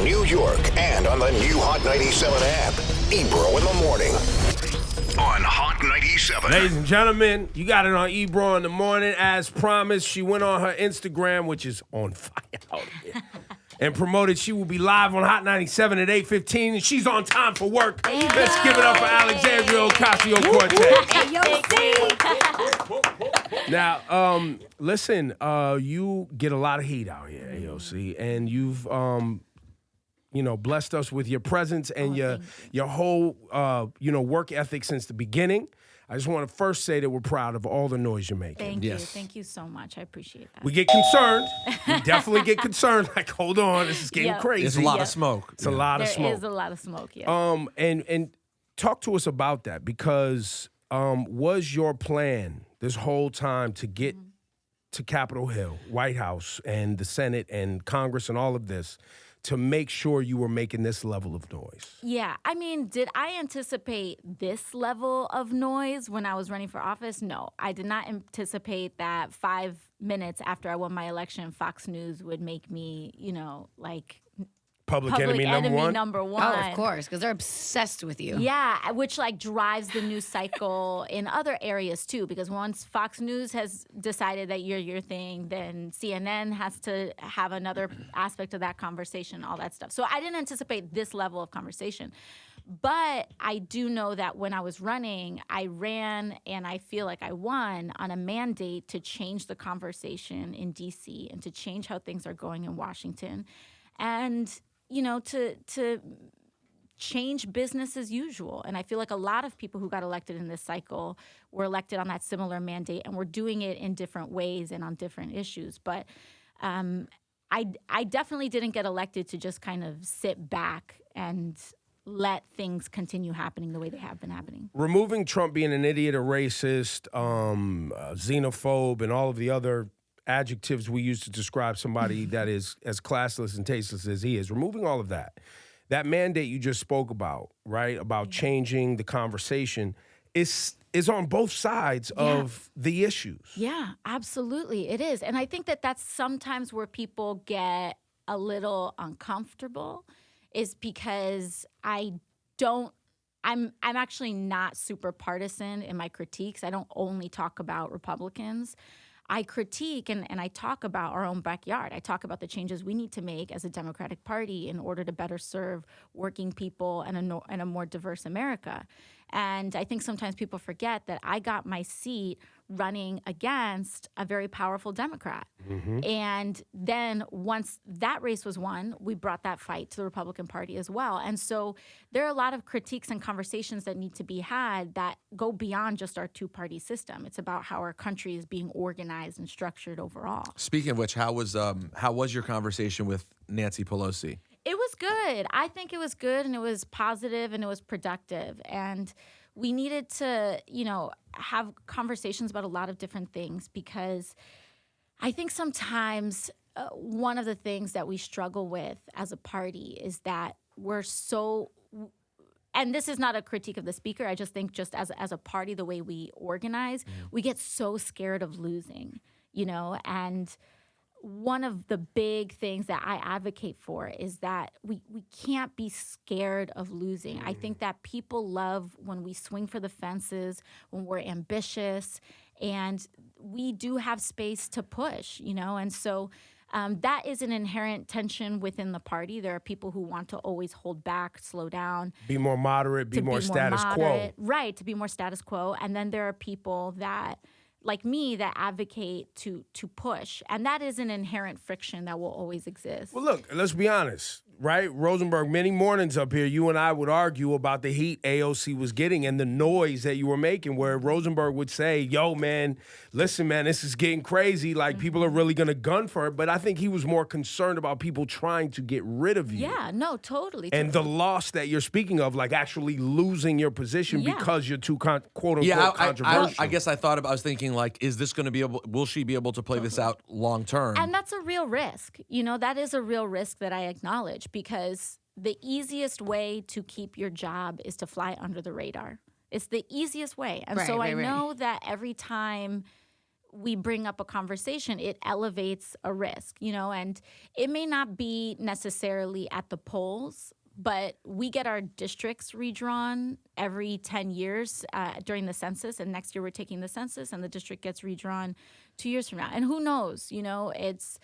New York and on the new Hot 97 app. Ebro in the morning on Hot 97. Ladies and gentlemen, you got it on Ebro in the morning. As promised, she went on her Instagram, which is on fire out here, and promoted she will be live on Hot 97 at 8:15, and she's on time for work. Let's give it up for Alexandria Ocasio-Cortez. Now, listen, you get a lot of heat out here, AOC, and you've blessed us with your presence and your whole work ethic since the beginning. I just want to first say that we're proud of all the noise you're making. Thank you. Thank you so much. I appreciate that. We get concerned. We definitely get concerned. Like, hold on, this is getting crazy. There's a lot of smoke. It's a lot of smoke. There is a lot of smoke, yeah. And talk to us about that, because was your plan this whole time to get to Capitol Hill, White House, and the Senate and Congress and all of this to make sure you were making this level of noise? Yeah. I mean, did I anticipate this level of noise when I was running for office? No. I did not anticipate that 5 minutes after I won my election, Fox News would make me, Public enemy number one. Oh, of course, because they're obsessed with you. Yeah, which drives the news cycle in other areas too. Because once Fox News has decided that you're your thing, then CNN has to have another aspect of that conversation, all that stuff. So I didn't anticipate this level of conversation. But I do know that when I was running, I ran and I feel like I won on a mandate to change the conversation in D.C. and to change how things are going in Washington. And to change business as usual. And I feel like a lot of people who got elected in this cycle were elected on that similar mandate, and we're doing it in different ways and on different issues. But I definitely didn't get elected to just kind of sit back and let things continue happening the way they have been happening. Removing Trump being an idiot, a racist, xenophobe, and all of the other adjectives we use to describe somebody that is as classless and tasteless as he is, removing all of that mandate you just spoke about, right, about changing the conversation is on both sides of the issues. Yeah, absolutely. It is. And I think that that's sometimes where people get a little uncomfortable, is because I'm actually not super partisan in my critiques. I don't only talk about Republicans. I critique and I talk about our own backyard. I talk about the changes we need to make as a Democratic Party in order to better serve working people and a more diverse America. And I think sometimes people forget that I got my seat running against a very powerful Democrat. Mm-hmm. And then once that race was won, we brought that fight to the Republican Party as well. And so there are a lot of critiques and conversations that need to be had that go beyond just our two-party system. It's about how our country is being organized and structured overall. Speaking of which, how was your conversation with Nancy Pelosi? It was good. I think it was good, and it was positive, and it was productive. And we needed to, have conversations about a lot of different things, because I think sometimes one of the things that we struggle with as a party is that we're so, and this is not a critique of the speaker, I just think just as a party, the way we organize, we get so scared of losing, and one of the big things that I advocate for is that we can't be scared of losing. I think that people love when we swing for the fences, when we're ambitious, and we do have space to push, and so that is an inherent tension within the party. There are people who want to always hold back, slow down. Be more moderate, be more status quo. Right, to be more status quo. And then there are people that, like me, that advocate to push. And that is an inherent friction that will always exist. Well, look, let's be honest, right? Rosenberg, many mornings up here, you and I would argue about the heat AOC was getting and the noise that you were making, where Rosenberg would say, yo, man, listen, man, this is getting crazy. Like, people are really going to gun for it. But I think he was more concerned about people trying to get rid of you. Yeah, no, totally. And the loss that you're speaking of, like actually losing your position because you're too, quote-unquote, controversial. I guess I was thinking, is this going to will she be able to play this out long term? And that's a real risk. That is a real risk that I acknowledge, because the easiest way to keep your job is to fly under the radar. It's the easiest way. And I know that every time we bring up a conversation, it elevates a risk, and it may not be necessarily at the polls, but we get our districts redrawn every 10 years during the census, and next year we're taking the census, and the district gets redrawn 2 years from now. And who knows, it's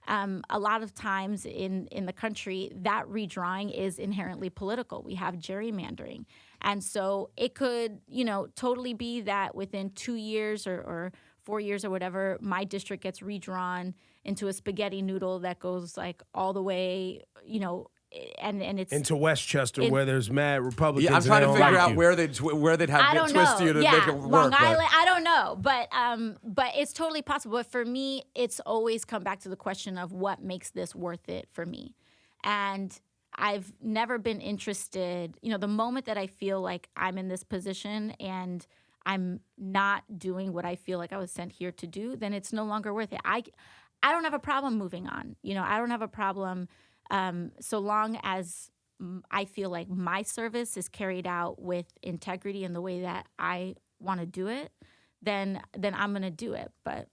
a lot of times in the country, that redrawing is inherently political. We have gerrymandering. And so it could, totally be that within 2 years or 4 years or whatever, my district gets redrawn into a spaghetti noodle that goes like all the way, and it's into Westchester where there's mad Republicans. Yeah, I'm trying to figure out where they'd have to twist you to make it work. Long Island, I don't know, but it's totally possible. But for me, it's always come back to the question of what makes this worth it for me, and I've never been interested. The moment that I feel like I'm in this position and I'm not doing what I feel like I was sent here to do, then it's no longer worth it. I don't have a problem moving on. I don't have a problem. So long as I feel like my service is carried out with integrity in the way that I want to do it, then I'm going to do it. But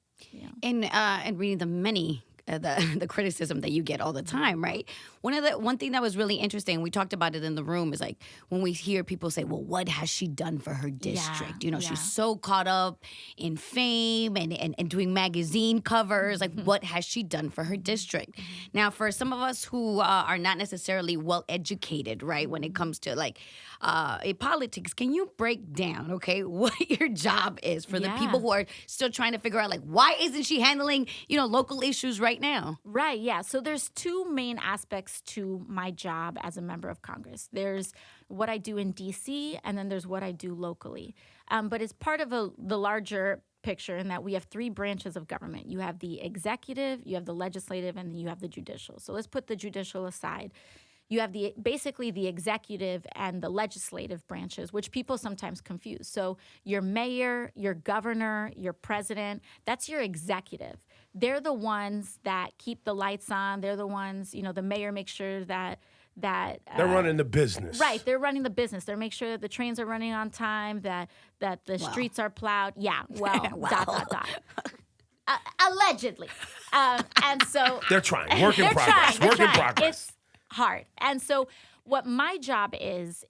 and reading the many the criticism that you get all the time, right? One thing that was really interesting, we talked about it in the room, is like when we hear people say, well, what has she done for her district? She's so caught up in fame and doing magazine covers. Like, what has she done for her district? Now, for some of us who are not necessarily well educated, right, when it comes to like politics, can you break down, okay, what your job is for the people who are still trying to figure out, like, why isn't she handling, local issues right now? Right, yeah. So there's two main aspects to my job as a member of Congress. There's what I do in D.C., and then there's what I do locally. But it's part of the larger picture in that we have three branches of government. You have the executive, you have the legislative, and then you have the judicial. So let's put the judicial aside. You have basically the executive and the legislative branches, which people sometimes confuse. So your mayor, your governor, your president, that's your executive. They're the ones that keep the lights on. They're the ones, the mayor makes sure that they're running the business. Right, they're running the business. They make sure that the trains are running on time, that the streets are plowed. Yeah, well, dot. Allegedly. And so they're trying. Work in progress. Work in progress. It's hard. And so what my job is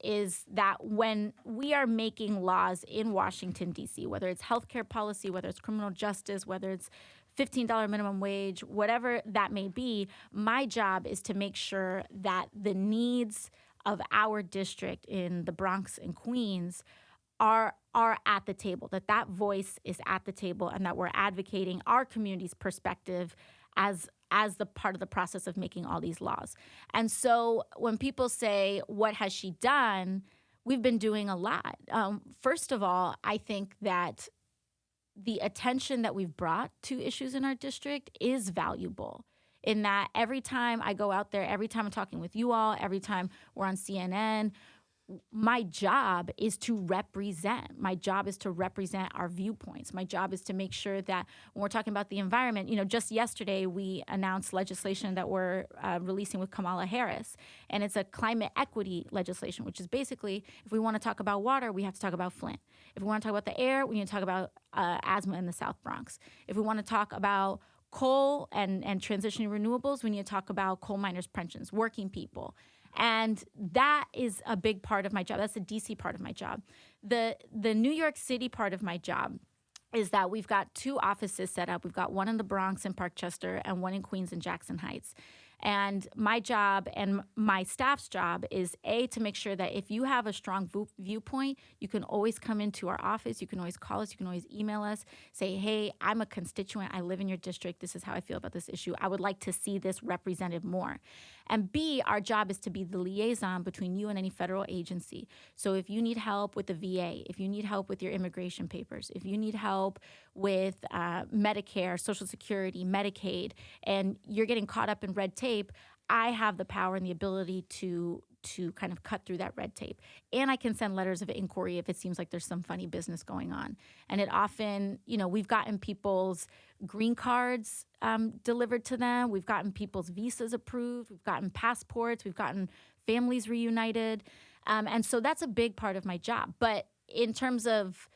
that when we are making laws in Washington, D.C., whether it's healthcare policy, whether it's criminal justice, whether it's $15 minimum wage, whatever that may be, my job is to make sure that the needs of our district in the Bronx and Queens are at the table, that voice is at the table, and that we're advocating our community's perspective as the part of the process of making all these laws. And so when people say, what has she done? We've been doing a lot. First of all, I think that the attention that we've brought to issues in our district is valuable, in that every time I go out there, every time I'm talking with you all, every time we're on CNN, my job is to represent. My job is to represent our viewpoints. My job is to make sure that when we're talking about the environment, just yesterday we announced legislation that we're releasing with Kamala Harris, and it's a climate equity legislation, which is basically, if we want to talk about water, we have to talk about Flint. If we want to talk about the air, we need to talk about asthma in the South Bronx. If we want to talk about coal and transitioning renewables, we need to talk about coal miners' pensions, working people. And that is a big part of my job. That's the D.C. part of my job. The New York City part of my job is that we've got two offices set up. We've got one in the Bronx in Parkchester and one in Queens in Jackson Heights. And my job and my staff's job is, A, to make sure that if you have a strong viewpoint, you can always come into our office. You can always call us. You can always email us. Say, hey, I'm a constituent. I live in your district. This is how I feel about this issue. I would like to see this represented more. And B, our job is to be the liaison between you and any federal agency. So if you need help with the VA, if you need help with your immigration papers, if you need help with Medicare, Social Security, Medicaid, and you're getting caught up in red tape, I have the power and the ability to kind of cut through that red tape. And I can send letters of inquiry if it seems like there's some funny business going on. And it often, we've gotten people's green cards delivered to them. We've gotten people's visas approved. We've gotten passports. We've gotten families reunited. And so that's a big part of my job. But in terms of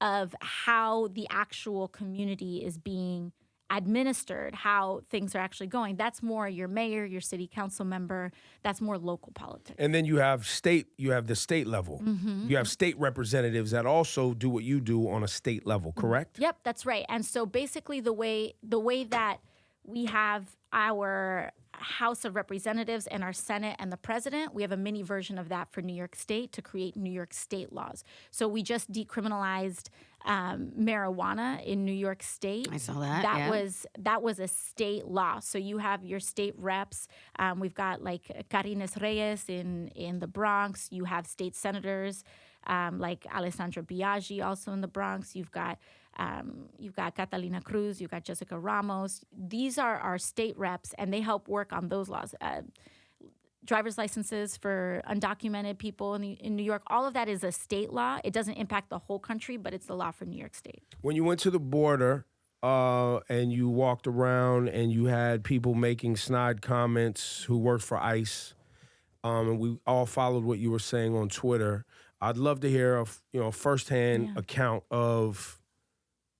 of how the actual community is being administered, how things are actually going. That's more your mayor, your city council member. That's more local politics. And then you have the state level. You have state representatives that also do what you do on a state level, correct? Yep, that's right. And so basically the way that we have our House of Representatives and our Senate and the president, we have a mini version of that for New York State to create New York State laws. So we just decriminalized marijuana in New York State. I saw that. That was a state law. So you have your state reps. We've got like Karines Reyes in the Bronx. You have state senators like Alessandra Biaggi also in the Bronx. You've got Catalina Cruz, you've got Jessica Ramos. These are our state reps, and they help work on those laws. Driver's licenses for undocumented people in New York, all of that is a state law. It doesn't impact the whole country, but it's the law for New York State. When you went to the border and you walked around and you had people making snide comments who worked for ICE, and we all followed what you were saying on Twitter, I'd love to hear a firsthand account of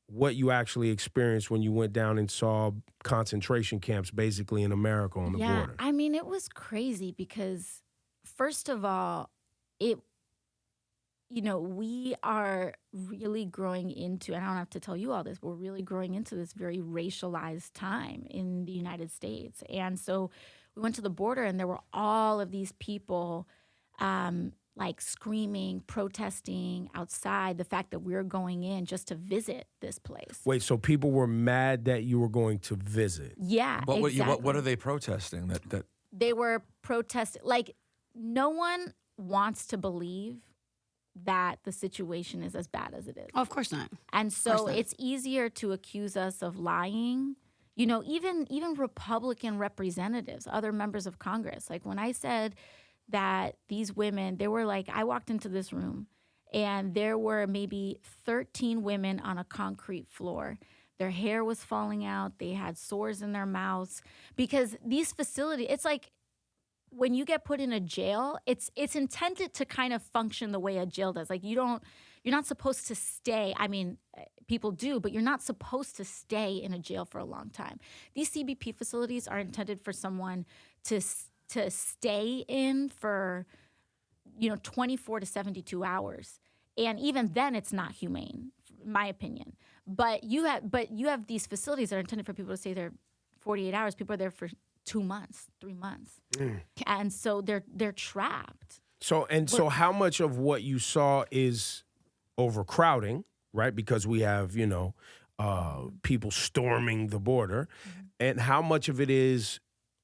what you actually experienced when you went down and saw concentration camps basically in America on the border. I mean, it was crazy because, first of all, we are really growing into, and I don't have to tell you all this, but we're really growing into this very racialized time in the United States. And so we went to the border and there were all of these people like screaming, protesting outside the fact that we're going in just to visit this place. Wait, so people were mad that you were going to visit? Yeah, But exactly. what are they protesting? That They were protesting. Like, no one wants to believe that the situation is as bad as it is. Oh, of course not. And so it's easier to accuse us of lying. Even Republican representatives, other members of Congress. Like when I said that these women, they were like, I walked into this room and there were maybe 13 women on a concrete floor. Their hair was falling out. They had sores in their mouths because these facilities, it's like when you get put in a jail, it's intended to kind of function the way a jail does. Like you're not supposed to stay. I mean, people do, but you're not supposed to stay in a jail for a long time. These CBP facilities are intended for someone to stay in for 24 to 72 hours, and even then it's not humane, in my opinion. But you have these facilities that are intended for people to stay there 48 hours. People are there for 2 months, 3 months, and so they're trapped. So how much of what you saw is overcrowding, right? Because we have people storming the border, and how much of it is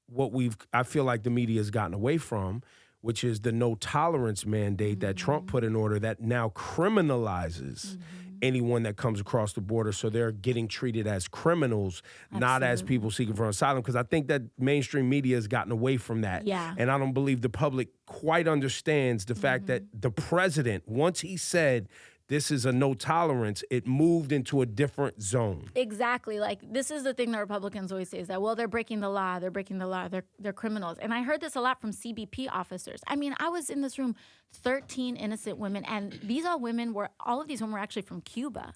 what I feel like the media has gotten away from, which is the no tolerance mandate that Trump put in order that now criminalizes anyone that comes across the border. So they're getting treated as criminals, not as people seeking for asylum. Because I think that mainstream media has gotten away from that. Yeah. And I don't believe the public quite understands the fact that the president, once he said, this is a no tolerance, it moved into a different zone. Exactly. Like, this is the thing that Republicans always say is that, well, they're breaking the law, they're criminals. And I heard this a lot from CBP officers. I mean, I was in this room, 13 innocent women, and all of these women were actually from Cuba,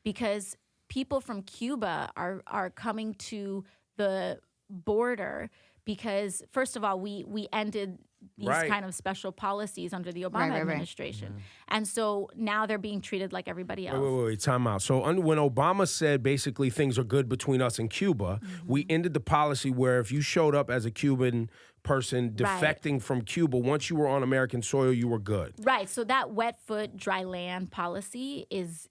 because people from Cuba are coming to the border because, first of all, we ended these kind of special policies under the Obama administration. And so now they're being treated like everybody else. Wait, time out. So when Obama said basically things are good between us and Cuba, we ended the policy where if you showed up as a Cuban person defecting from Cuba, once you were on American soil, you were good. Right. So that wet foot, dry land policy is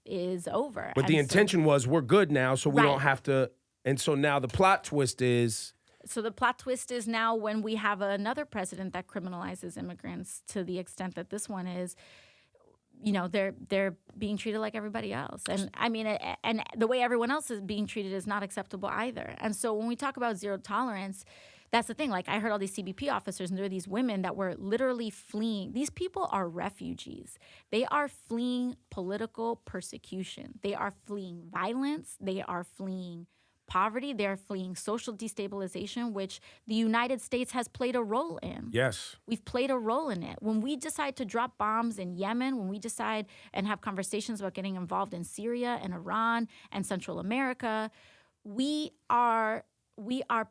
over. But the intention was we're good now, so we don't have to. And so now the plot twist is... So the plot twist is now when we have another president that criminalizes immigrants to the extent that this one is, they're being treated like everybody else. And I mean, and the way everyone else is being treated is not acceptable either. And so when we talk about zero tolerance, that's the thing. Like, I heard all these CBP officers, and there are these women that were literally fleeing. These people are refugees. They are fleeing political persecution. They are fleeing violence. They are fleeing poverty. They're fleeing social destabilization, which the United States has played a role in. Yes. We've played a role in it. When we decide to drop bombs in Yemen, when we decide and have conversations about getting involved in Syria and Iran and Central America, we are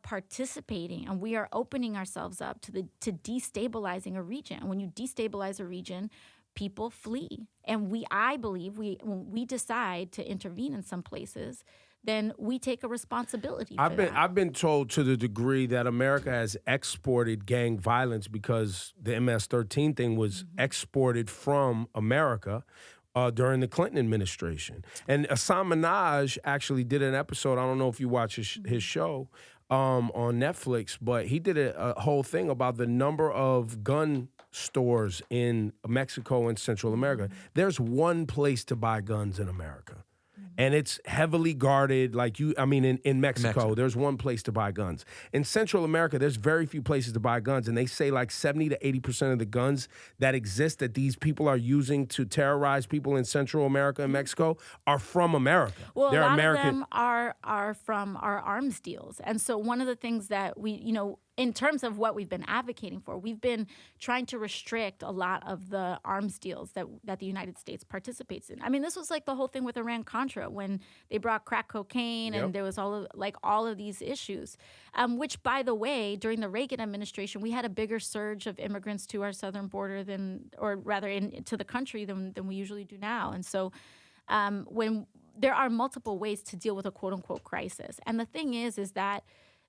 participating and we are opening ourselves up to destabilizing a region. And when you destabilize a region, people flee. And I believe when we decide to intervene in some places, then we take a responsibility for that. I've been told to the degree that America has exported gang violence because the MS-13 thing was exported from America during the Clinton administration. And Hassan Minhaj actually did an episode, I don't know if you watch his show on Netflix, but he did a whole thing about the number of gun stores in Mexico and Central America. There's one place to buy guns in America. And it's heavily guarded, in Mexico, there's one place to buy guns. In Central America, there's very few places to buy guns, and they say like 70 to 80% of the guns that exist that these people are using to terrorize people in Central America and Mexico are from America. Well, They're a lot American. of them are from our arms deals. And so one of the things that we, in terms of what we've been advocating for, we've been trying to restrict a lot of the arms deals that the United States participates in. I mean, this was like the whole thing with Iran-Contra when they brought crack cocaine and there was all of these issues, which, by the way, during the Reagan administration, we had a bigger surge of immigrants to our southern border to the country than we usually do now. And so when there are multiple ways to deal with a quote-unquote crisis. And the thing is that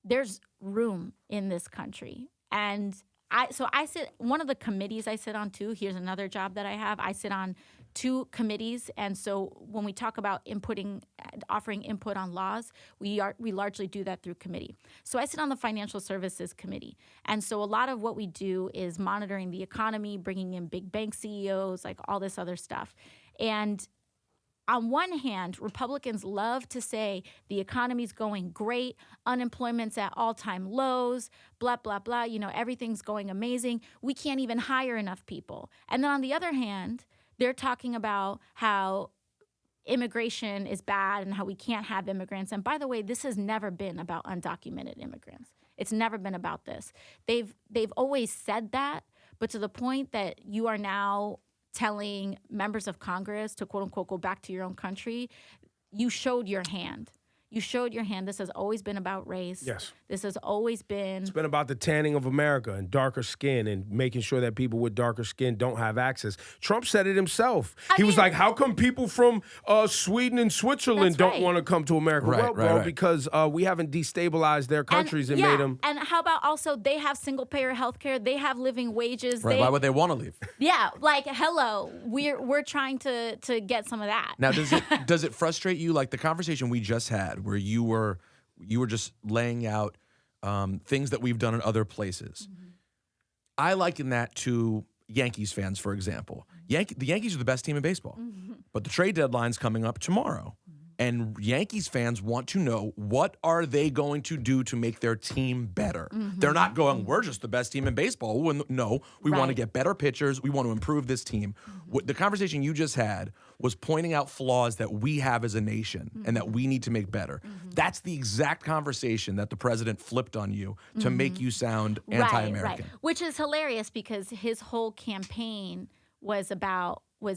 there's room in this country. And I sit, one of the committees I sit on too, here's another job that I have. I sit on 2 committees. And so when we talk about offering input on laws, we largely do that through committee. So I sit on the Financial Services Committee. And so a lot of what we do is monitoring the economy, bringing in big bank CEOs, like all this other stuff. And on one hand, Republicans love to say the economy's going great, unemployment's at all-time lows, blah, blah, blah, everything's going amazing. We can't even hire enough people. And then on the other hand, they're talking about how immigration is bad and how we can't have immigrants. And by the way, this has never been about undocumented immigrants. It's never been about this. They've always said that, but to the point that you are now telling members of Congress to, quote unquote, go back to your own country, you showed your hand. You showed your hand. This has always been about race. Yes. This has always been... It's been about the tanning of America and darker skin and making sure that people with darker skin don't have access. Trump said it himself. He was like, how come people from Sweden and Switzerland don't want to come to America? Right. Because we haven't destabilized their countries and made them... And how about also they have single-payer health care. They have living wages. Right. Why would they want to leave? Yeah, like, hello, we're trying to get some of that. Now, does it frustrate you, like the conversation we just had, where you were just laying out things that we've done in other places? I liken that to Yankees fans, for example. The Yankees are the best team in baseball, but the trade deadline's coming up tomorrow. And Yankees fans want to know, what are they going to do to make their team better? They're not going, we're just the best team in baseball. No, we want to get better pitchers. We want to improve this team. What the conversation you just had was pointing out flaws that we have as a nation and that we need to make better. That's the exact conversation that the president flipped on you to make you sound anti-American. Right. Which is hilarious because his whole campaign was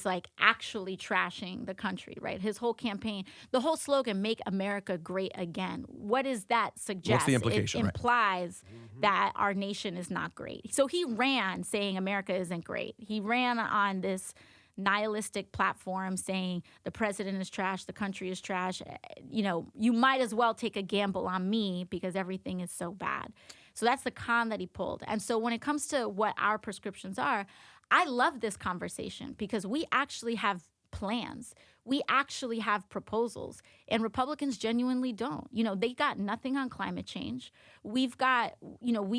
like actually trashing the country, right? His whole campaign, the whole slogan, "Make America Great Again." What does that suggest? What's the implication? It implies that our nation is not great. So he ran saying America isn't great. He ran on this nihilistic platform saying the president is trash, the country is trash. You might as well take a gamble on me because everything is so bad. So that's the con that he pulled. And so when it comes to what our prescriptions are, I love this conversation because we actually have plans. We actually have proposals, and Republicans genuinely don't. They got nothing on climate change. We've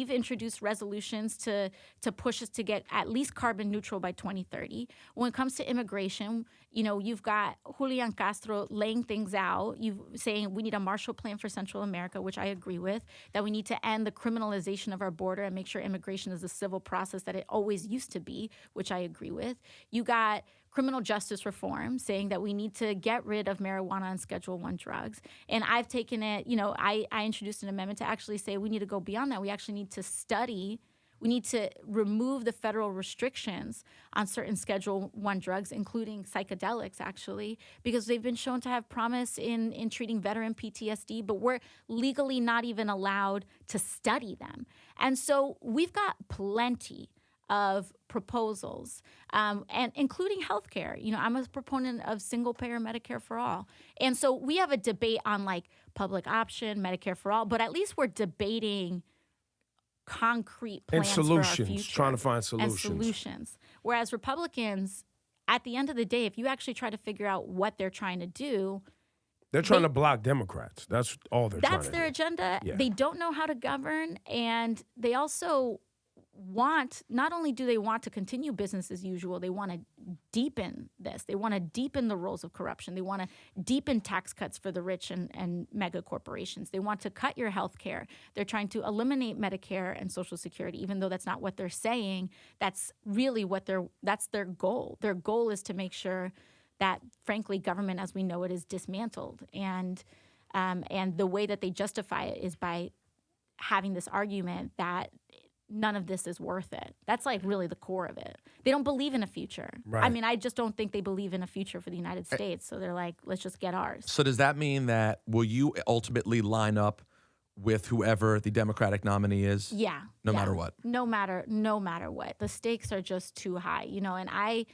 introduced resolutions to push us to get at least carbon neutral by 2030. When it comes to immigration, you've got Julian Castro laying things out, saying we need a Marshall Plan for Central America, which I agree with, that we need to end the criminalization of our border and make sure immigration is a civil process that it always used to be, which I agree with. You got criminal justice reform saying that we we need to get rid of marijuana and Schedule I drugs. And I've taken it, I introduced an amendment to actually say we need to go beyond that. We actually need to study. We need to remove the federal restrictions on certain Schedule I drugs, including psychedelics, actually, because they've been shown to have promise in treating veteran PTSD, but we're legally not even allowed to study them. And so we've got plenty of proposals, and including healthcare. I'm a proponent of single-payer Medicare for all. And so we have a debate on like public option, Medicare for all, but at least we're debating concrete plans and solutions, for our future. Trying to find solutions. And solutions. Whereas Republicans, at the end of the day, if you actually try to figure out what they're trying to do, they're trying to block Democrats. That's all they're trying to do. That's their agenda. Yeah. They don't know how to govern, and they also not only do they want to continue business as usual, they want to deepen this. They want to deepen the roles of corruption. They want to deepen tax cuts for the rich and mega corporations. They want to cut your health care. They're trying to eliminate Medicare and Social Security, even though that's not what they're saying. That's really that's their goal. Their goal is to make sure that, frankly, government as we know it is dismantled. And the way that they justify it is by having this argument that none of this is worth it. That's like really the core of it. They don't believe in a future. Right. I mean, I just don't think they believe in a future for the United States. So they're like, let's just get ours. So does that mean that will you ultimately line up with whoever the Democratic nominee is? Yeah. No matter what. No matter what. The stakes are just too high, and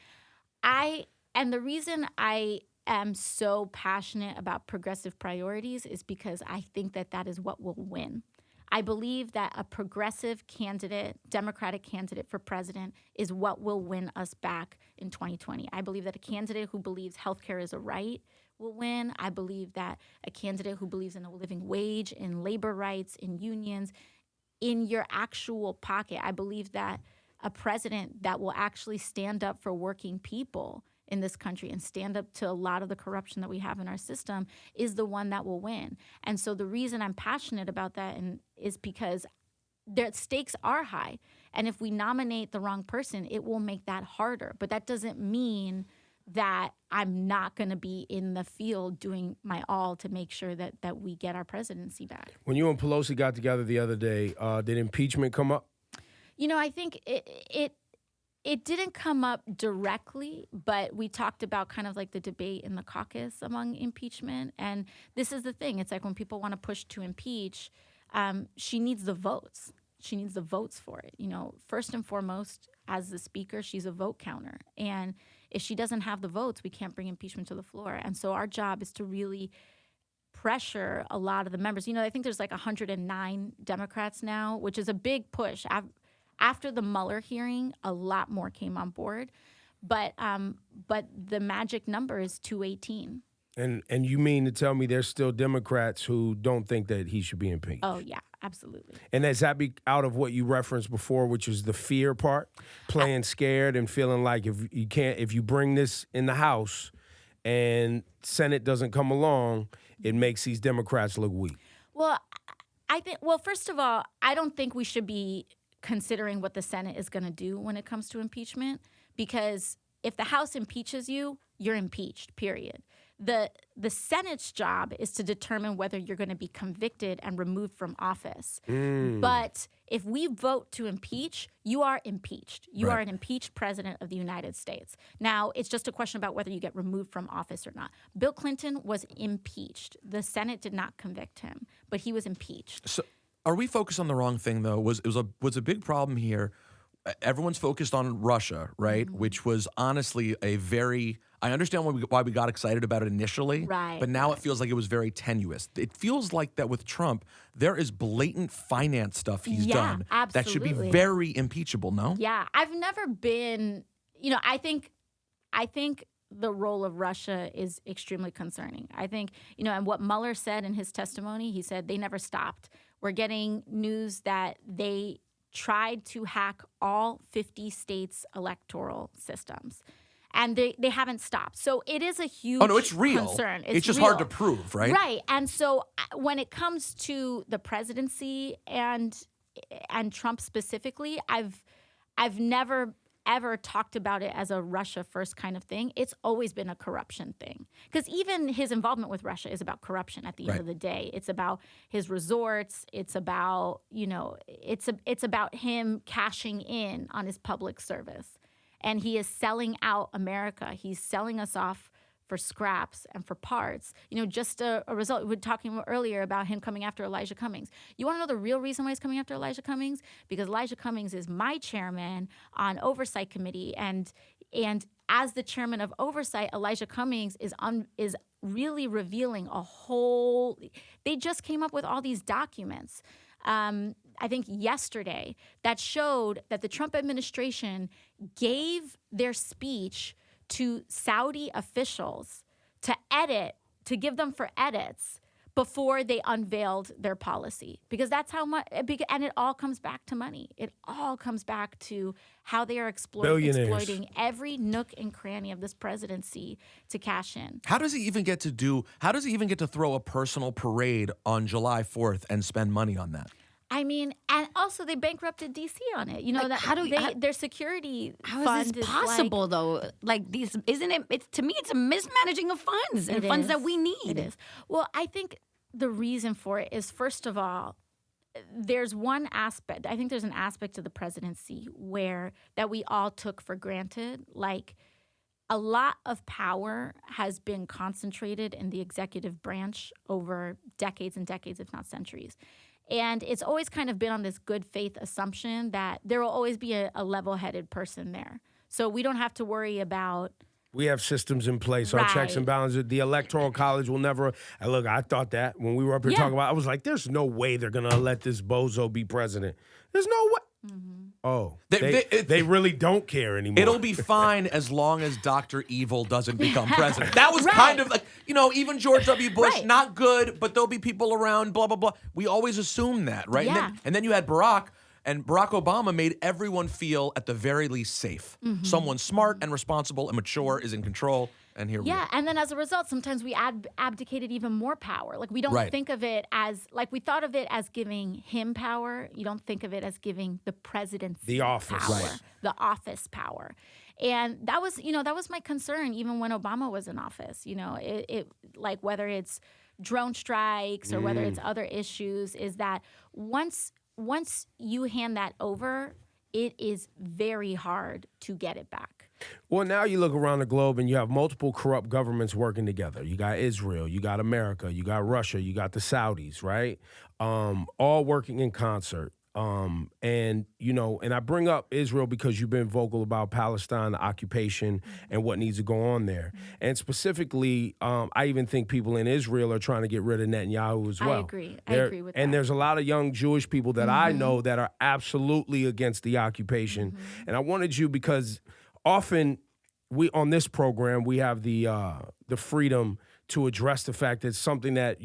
and the reason I am so passionate about progressive priorities is because I think that is what will win. I believe that a progressive candidate, Democratic candidate for president, is what will win us back in 2020. I believe that a candidate who believes healthcare is a right will win. I believe that a candidate who believes in a living wage, in labor rights, in unions, in your actual pocket. I believe that a president that will actually stand up for working people in this country and stand up to a lot of the corruption that we have in our system is the one that will win. And so the reason I'm passionate about that is because the stakes are high. And if we nominate the wrong person, it will make that harder. But that doesn't mean that I'm not going to be in the field doing my all to make sure that we get our presidency back. When you and Pelosi got together the other day, did impeachment come up? I think it didn't come up directly, but we talked about kind of like the debate in the caucus among impeachment. And this is the thing. It's like when people want to push to impeach, she needs the votes. She needs the votes for it. First and foremost, as the speaker, she's a vote counter. And if she doesn't have the votes, we can't bring impeachment to the floor. And so our job is to really pressure a lot of the members. I think there's like 109 Democrats now, which is a big push. After the Mueller hearing, a lot more came on board, but the magic number is 218. And you mean to tell me there's still Democrats who don't think that he should be impeached? Oh yeah, absolutely. And does that be out of what you referenced before, which is the fear part, playing scared and feeling like if you bring this in the House and Senate doesn't come along, it makes these Democrats look weak? Well, first of all, I don't think we should be considering what the Senate is going to do when it comes to impeachment, because if the House impeaches you, you're impeached, period. The Senate's job is to determine whether you're going to be convicted and removed from office. But if we vote to impeach, you are impeached. You are an impeached president of the United States. Now, it's just a question about whether you get removed from office or not. Bill Clinton was impeached. The Senate did not convict him, but he was impeached. So are we focused on the wrong thing, though? Was a big problem here. Everyone's focused on Russia, right? Mm-hmm. Which was honestly I understand why we got excited about it initially, right? But now it feels like it was very tenuous. It feels like that with Trump, there is blatant finance stuff he's done absolutely. that should be very impeachable, no? Yeah, I've never been, I think the role of Russia is extremely concerning. I think, and what Mueller said in his testimony, he said they never stopped. We're getting news that they tried to hack all 50 states' electoral systems. And they haven't stopped. So it is a huge it's real. Concern. It's just real. hard to prove, right? Right. And so when it comes to the presidency and Trump specifically, I've never ever talked about it as a Russia first kind of thing. It's always been a corruption thing. Because even his involvement with Russia is about corruption at the end of the day. It's about his resorts. It's about, it's about him cashing in on his public service. And he is selling out America. He's selling us off for scraps and for parts. Just a result. We were talking earlier about him coming after Elijah Cummings. You want to know the real reason why he's coming after Elijah Cummings? Because Elijah Cummings is my chairman on Oversight Committee, and as the chairman of Oversight, Elijah Cummings is really revealing a whole. They just came up with all these documents. I think yesterday that showed that the Trump administration gave their speech to Saudi officials to give them for edits before they unveiled their policy. Because that's how much, and it all comes back to money. It all comes back to how they are exploiting every nook and cranny of this presidency to cash in. How does he even get to throw a personal parade on July 4th and spend money on that? I mean, and also they bankrupted D.C. on it. Their security how fund is this possible though? Like these, isn't it? It's to me, it's a mismanaging of funds and funds that we need. It is. Well, I think the reason for it is, first of all, there's one aspect. I think there's an aspect of the presidency that we all took for granted. Like, a lot of power has been concentrated in the executive branch over decades and decades, if not centuries. And it's always kind of been on this good faith assumption that there will always be a level-headed person there. So we don't have to worry about. We have systems in place, our checks and balances. The Electoral College will never. And look, I thought that when we were up here talking about, I was like, there's no way they're going to let this bozo be president. There's no way. Mm-hmm. Oh, they really don't care anymore. It'll be fine as long as Dr. Evil doesn't become president. That was kind of like, even George W. Bush, not good, but there'll be people around, blah, blah, blah. We always assume that, right? Yeah. And then you had Barack, and Barack Obama made everyone feel at the very least safe. Mm-hmm. Someone smart and responsible and mature is in control. And here we are. And then as a result, sometimes we abdicated even more power. Like, we don't think of it as, like, we thought of it as giving him power. You don't think of it as giving the presidency the office power, the office power. And that was my concern even when Obama was in office. It like, whether it's drone strikes or whether it's other issues, is that once you hand that over, it is very hard to get it back. Well, now you look around the globe and you have multiple corrupt governments working together. You got Israel, you got America, you got Russia, you got the Saudis, right? All working in concert. And I bring up Israel because you've been vocal about Palestine, the occupation, and what needs to go on there. And specifically, I even think people in Israel are trying to get rid of Netanyahu as well. I agree. I agree with that. And there's a lot of young Jewish people that I know that are absolutely against the occupation. And I wanted you, because often we on this program, we have the freedom to address the fact that it's something that,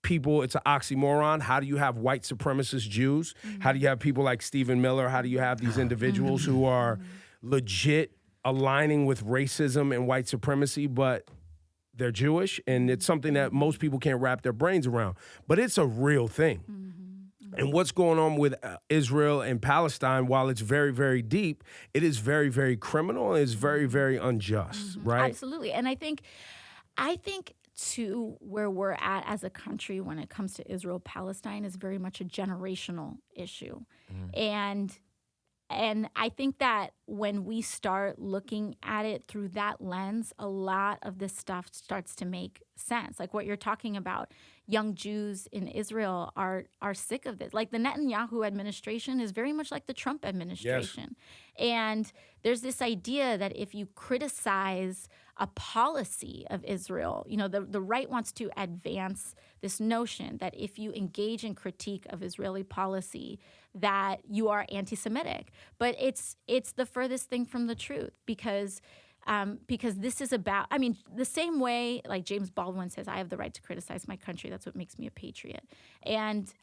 people, it's an oxymoron. How do you have white supremacist Jews? How do you have people like Stephen Miller? How do you have these individuals who are legit aligning with racism and white supremacy, but they're Jewish? And it's something that most people can't wrap their brains around. But it's a real thing. And what's going on with Israel and Palestine, while it's very, very deep, it is very, very criminal and it's very, very unjust, right? Absolutely. And I think to where we're at as a country when it comes to Israel-Palestine is very much a generational issue. And I think that when we start looking at it through that lens, a lot of this stuff starts to make sense. Like what you're talking about, young Jews in Israel are sick of this. Like the Netanyahu administration is very much like the Trump administration. Yes. And there's this idea that if you criticize a policy of Israel, the right wants to advance this notion that if you engage in critique of Israeli policy, that you are anti-Semitic. But it's the furthest thing from the truth, because this is about, the same way, like James Baldwin says, I have the right to criticize my country. That's what makes me a patriot. And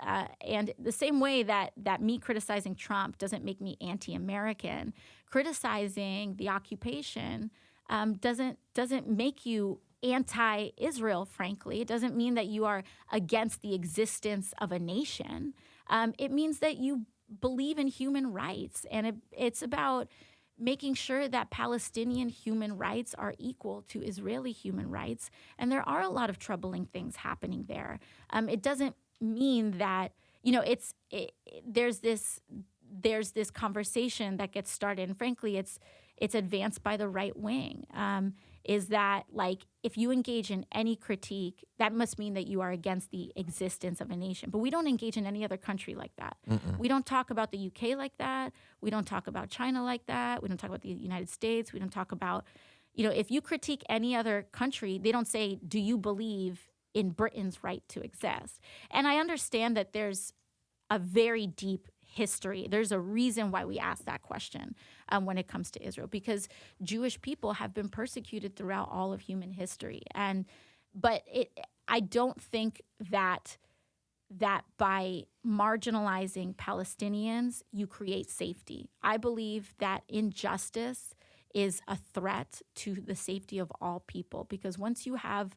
the same way that me criticizing Trump doesn't make me anti-American, criticizing the occupation doesn't make you anti-Israel, frankly. It doesn't mean that you are against the existence of a nation. It means that you believe in human rights. And it's about making sure that Palestinian human rights are equal to Israeli human rights. And there are a lot of troubling things happening there. It doesn't mean that, there's this conversation that gets started. And frankly, it's advanced by the right wing, is that, like, if you engage in any critique, that must mean that you are against the existence of a nation. But we don't engage in any other country like that. We don't talk about the UK like that. We don't talk about China like that. We don't talk about the United States. We don't talk about, if you critique any other country, they don't say, do you believe in Britain's right to exist? And I understand that there's a very deep history. There's a reason why we ask that question when it comes to Israel, because Jewish people have been persecuted throughout all of human history. But I don't think that by marginalizing Palestinians, you create safety. I believe that injustice is a threat to the safety of all people, because once you have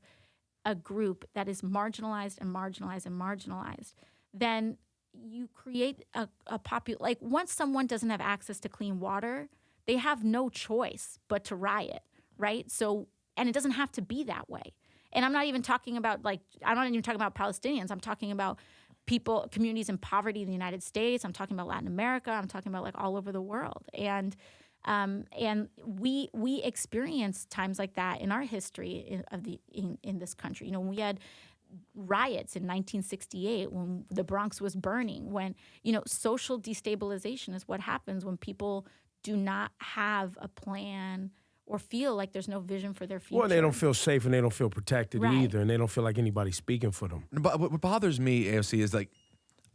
a group that is marginalized and marginalized and marginalized, then you create a like, once someone doesn't have access to clean water, they have no choice but to riot, right? So, and it doesn't have to be that way. And I'm not even talking about Palestinians. I'm talking about communities in poverty in the United States. I'm talking about Latin America. I'm talking about, like, all over the world. And we experienced times like that in our history in this country. When we had riots in 1968, when the Bronx was burning, when, social destabilization is what happens when people do not have a plan or feel like there's no vision for their future. Well, they don't feel safe and they don't feel protected Right. either, and they don't feel like anybody's speaking for them. But what bothers me, AOC, is, like,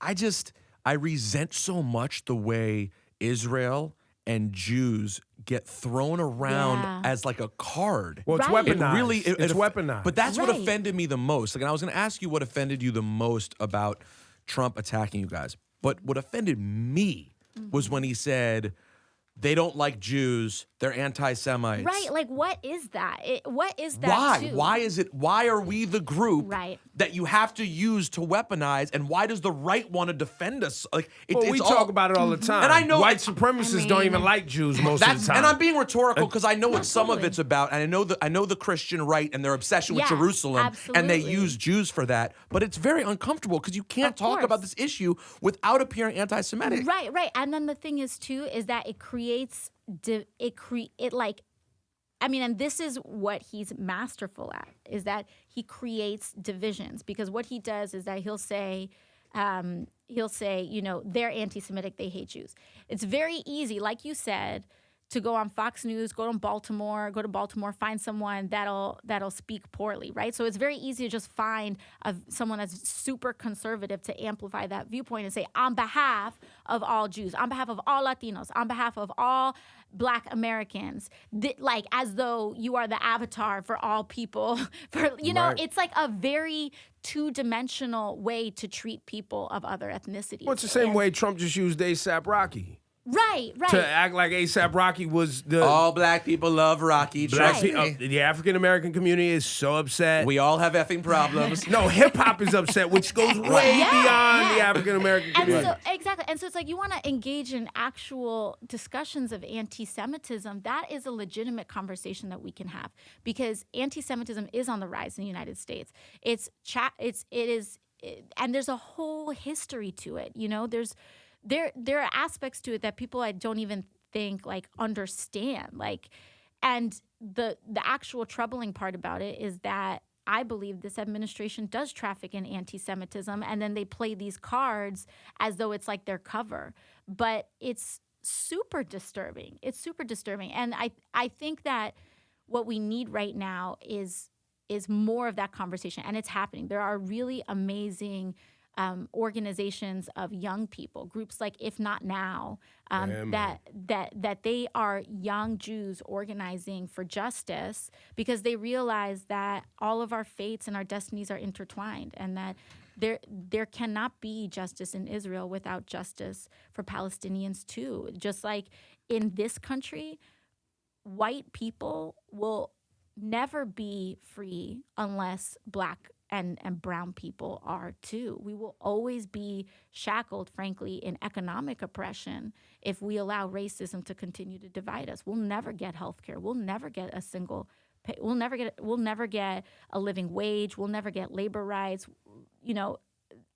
I resent so much the way Israel and Jews get thrown around as, like, a card. Well, it's Right. weaponized. It's weaponized. But that's what Right. offended me the most. Like, and I was going to ask you what offended you the most about Trump attacking you guys. But what offended me was when he said, they don't like Jews, they're anti-Semites. Right, like, what is that? What is that? Why? Why are we the group Right. that you have to use to weaponize, and why does the right want to defend us? Like, we talk about it all the time. And I know white supremacists don't even like Jews most of the time. And I'm being rhetorical because I know what some of it's about, and I know the Christian right and their obsession with Yeah, Jerusalem, and they absolutely. use Jews for that. But it's very uncomfortable because you can't Of talk course. about this issue without appearing anti-Semitic. Right. And then the thing is, too, is that it creates and this is what he's masterful at, is that he creates divisions, because what he does is that he'll say, they're anti-Semitic, they hate Jews. It's very easy, like you said, to go on Fox News, go to Baltimore, find someone that'll speak poorly, right? So it's very easy to just find someone that's super conservative to amplify that viewpoint and say, on behalf of all Jews, on behalf of all Latinos, on behalf of all Black Americans, like, as though you are the avatar for all people. Right. It's like a very two-dimensional way to treat people of other ethnicities. Well, it's the same way Trump just used A$AP Rocky. Right. To act like A$AP Rocky was the... All black people love Rocky. Trust me. The African-American community is so upset. We all have effing problems. No, hip-hop is upset, which goes way beyond the African-American community. Exactly. And so it's like, you want to engage in actual discussions of anti-Semitism. That is a legitimate conversation that we can have, because anti-Semitism is on the rise in the United States. And there's a whole history to it. There are aspects to it that people I don't even think, like, understand. Like, and the actual troubling part about it is that I believe this administration does traffic in anti-Semitism, and then they play these cards as though it's like their cover. But it's super disturbing. And I think that what we need right now is more of that conversation, and it's happening. There are really amazing organizations of young people, groups like If Not Now, that they are young Jews organizing for justice, because they realize that all of our fates and our destinies are intertwined, and that there cannot be justice in Israel without justice for Palestinians too. Just like in this country, white people will never be free unless Black and brown people are too. We will always be shackled, frankly, in economic oppression if we allow racism to continue to divide us. We'll never get health care. We'll never get a single pay. We'll never get a living wage. We'll never get labor rights. You know,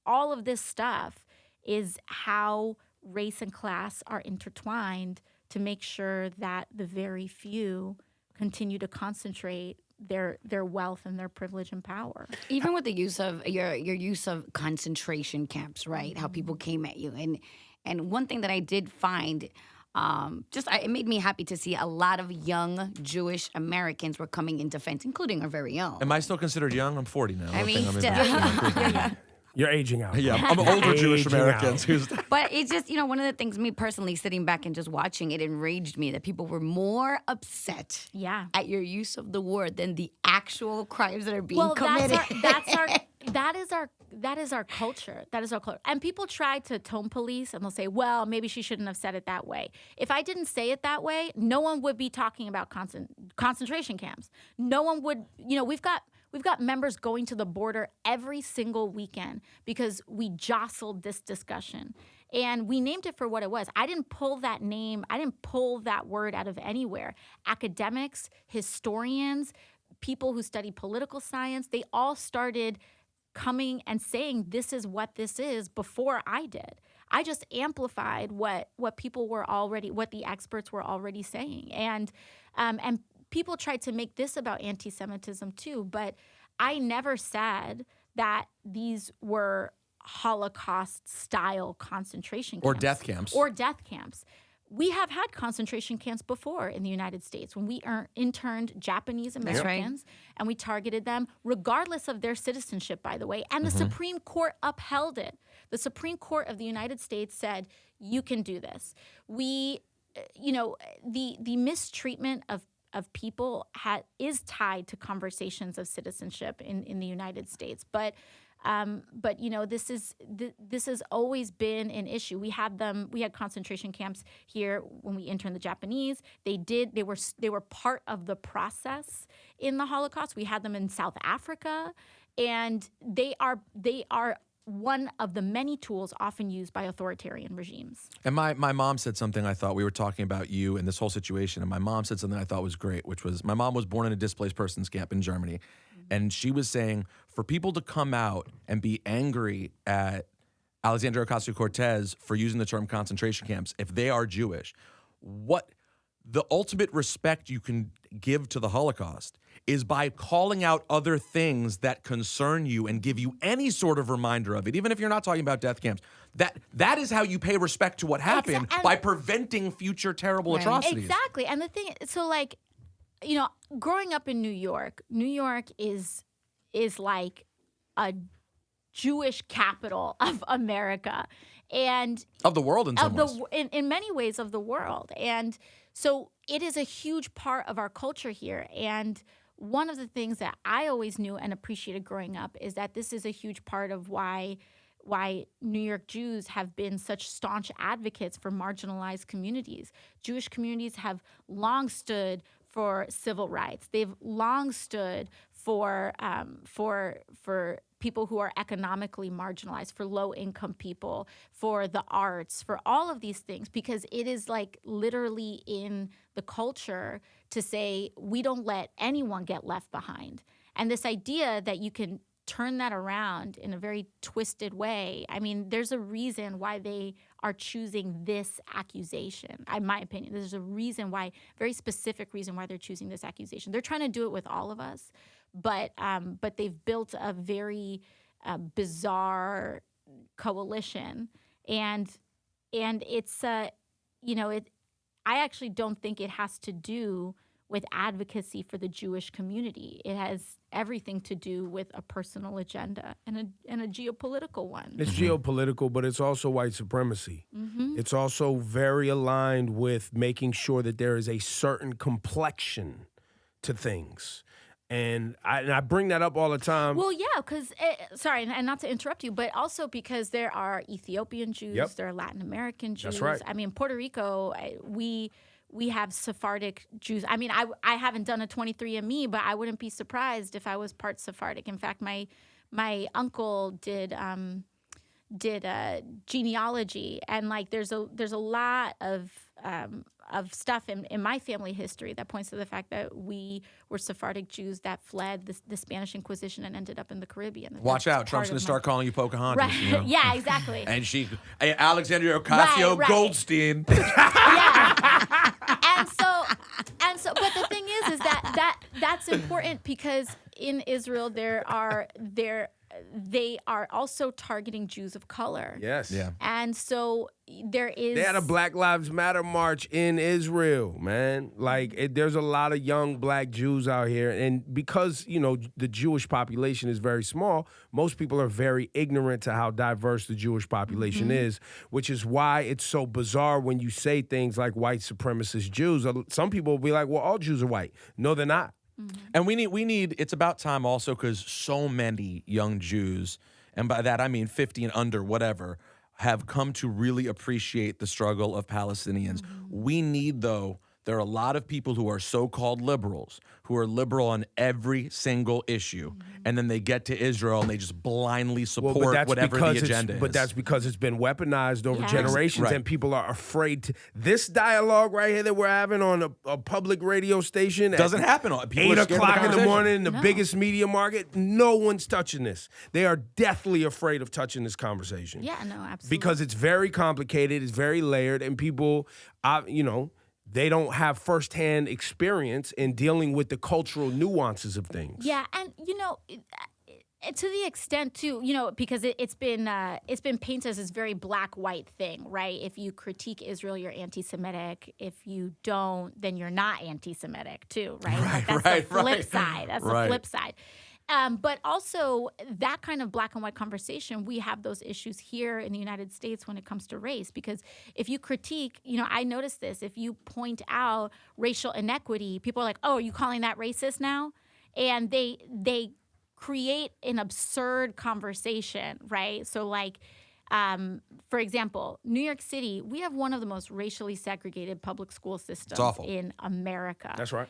all of this stuff is how race and class are intertwined to make sure that the very few continue to concentrate their wealth and their privilege and power. Even with the use of your use of concentration camps, right? How people came at you, and one thing that I did find, it made me happy to see a lot of young Jewish Americans were coming in defense, including our very own. Am I still considered young? I'm 40 now. I mean, Yeah. You're aging out. Yeah, I'm older Jewish Aging Americans. But it's just, one of the things, me personally, sitting back and just watching, it enraged me that people were more upset at your use of the word than the actual crimes that are being committed. That is our culture. That is our culture. And people try to tone police, and they'll say, well, maybe she shouldn't have said it that way. If I didn't say it that way, no one would be talking about concentration camps. No one would, We've got members going to the border every single weekend because we jostled this discussion. And we named it for what it was. I didn't pull that name. I didn't pull that word out of anywhere. Academics, historians, people who study political science, they all started coming and saying this is what this is before I did. I just amplified what the experts were already saying. And people tried to make this about anti-Semitism too, but I never said that these were Holocaust-style concentration camps. Or death camps. We have had concentration camps before in the United States when we interned Japanese Americans and we targeted them regardless of their citizenship, by the way. And the Supreme Court upheld it. The Supreme Court of the United States said, you can do this. The mistreatment of people is tied to conversations of citizenship in the United States, but this has always been an issue. We had concentration camps here when we interned the Japanese. They were part of the process in the Holocaust. We had them in South Africa, and they are one of the many tools often used by authoritarian regimes. And my mom said something I thought, we were talking about you and this whole situation, and my mom said something I thought was great, which was, my mom was born in a displaced persons camp in Germany, and she was saying, for people to come out and be angry at Alexandria Ocasio-Cortez for using the term concentration camps, if they are Jewish, what the ultimate respect you can give to the Holocaust is by calling out other things that concern you and give you any sort of reminder of it, even if you're not talking about death camps. That is how you pay respect to what happened, by preventing future terrible atrocities. Exactly. And the thing, growing up in New York is like a Jewish capital of America. And of the world in some ways. In many ways of the world. And so it is a huge part of our culture here. And one of the things that I always knew and appreciated growing up is that this is a huge part of why New York Jews have been such staunch advocates for marginalized communities. Jewish communities have long stood for civil rights. They've long stood for people who are economically marginalized, for low-income people, for the arts, for all of these things, because it is like literally in the culture to say we don't let anyone get left behind. And this idea that you can turn that around in a very twisted way, I mean, there's a reason why they are choosing this accusation, in my opinion. There's a reason why, very specific reason why they're choosing this accusation. They're trying to do it with all of us, but they've built a very bizarre coalition, and it's I actually don't think it has to do with advocacy for the Jewish community. It has everything to do with a personal agenda and a geopolitical one. It's geopolitical, but it's also white supremacy. It's also very aligned with making sure that there is a certain complexion to things. And I bring that up all the time. Well, yeah, because, sorry, and not to interrupt you, but also because there are Ethiopian Jews, there are Latin American Jews. That's right. I mean, Puerto Rico, we have Sephardic Jews. I mean, I haven't done a 23andMe, but I wouldn't be surprised if I was part Sephardic. In fact, my my uncle did genealogy, and like there's a lot of stuff in my family history that points to the fact that we were Sephardic Jews that fled the Spanish Inquisition and ended up in the Caribbean. Watch out, Trump's going to start calling you Pocahontas. Right. You know? Yeah, exactly. And Alexandria Ocasio Right. Goldstein. Yeah. And so, but the thing is that's important because in Israel they are also targeting Jews of color. Yes. Yeah. And so there is. They had a Black Lives Matter march in Israel, man. Like, there's a lot of young black Jews out here. And because, the Jewish population is very small, most people are very ignorant to how diverse the Jewish population is, which is why it's so bizarre when you say things like white supremacist Jews. Some people will be like, well, all Jews are white. No, they're not. And we need, it's about time also because so many young Jews, and by that I mean 50 and under, whatever, have come to really appreciate the struggle of Palestinians. We need, though, there are a lot of people who are so-called liberals, who are liberal on every single issue, and then they get to Israel and they just blindly support whatever the agenda is. But that's because it's been weaponized over Yeah. generations, Right. and people are afraid to. This dialogue right here that we're having on a public radio station Doesn't happen. People 8 are scared of the o'clock in the conversation. morning in the No. biggest media market. No one's touching this. They are deathly afraid of touching this conversation. Yeah, no, absolutely. Because it's very complicated, it's very layered, and people, they don't have firsthand experience in dealing with the cultural nuances of things. Yeah, and to the extent too, because it's been painted as this very black-white thing, right? If you critique Israel, you're anti-Semitic. If you don't, then you're not anti-Semitic too, right? Like that's the flip side. That's the flip side. But also that kind of black and white conversation, we have those issues here in the United States when it comes to race. Because if you critique, I noticed this, if you point out racial inequity, people are like, oh, are you calling that racist now? And they create an absurd conversation, right? So like, for example, New York City, we have one of the most racially segregated public school systems in America. That's right.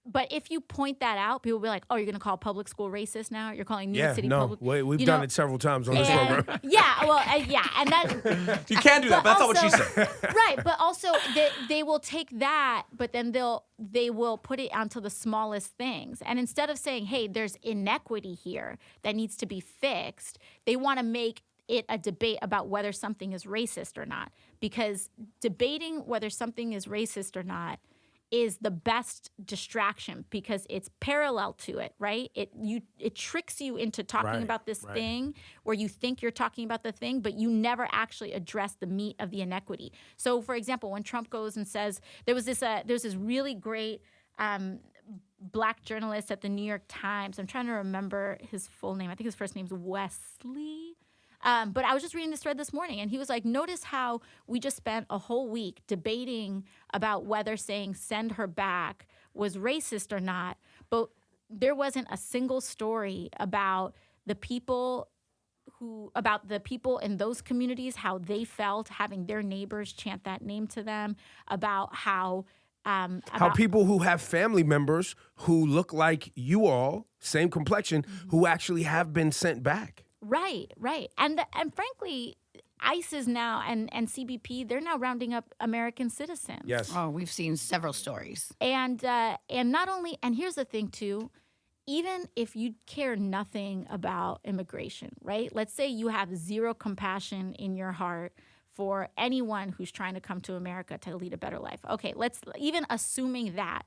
But if you point that out, people will be like, oh, you're going to call public school racist now? You're calling New York City public... We've done it several times on this program. Yeah, well, and that... You can do that, but that's not what she said. Right, but also they will take that, but then they will put it onto the smallest things. And instead of saying, hey, there's inequity here that needs to be fixed, they want to make it a debate about whether something is racist or not. Because debating whether something is racist or not is the best distraction because it's parallel to it, right? It tricks you into talking about this thing where you think you're talking about the thing, but you never actually address the meat of the inequity. So, for example, when Trump goes and says there's this really great black journalist at the New York Times. I'm trying to remember his full name. I think his first name's Wesley. But I was just reading this thread this morning, and he was like, notice how we just spent a whole week debating about whether saying send her back was racist or not, but there wasn't a single story about the people in those communities, how they felt having their neighbors chant that name to them, about how people who have family members who look like you all, same complexion, who actually have been sent back. Right. And frankly, ICE is now, and CBP, they're now rounding up American citizens. Yes. Oh, we've seen several stories. And not only, and here's the thing too, even if you care nothing about immigration, right? Let's say you have zero compassion in your heart for anyone who's trying to come to America to lead a better life. Okay, let's, even assuming that,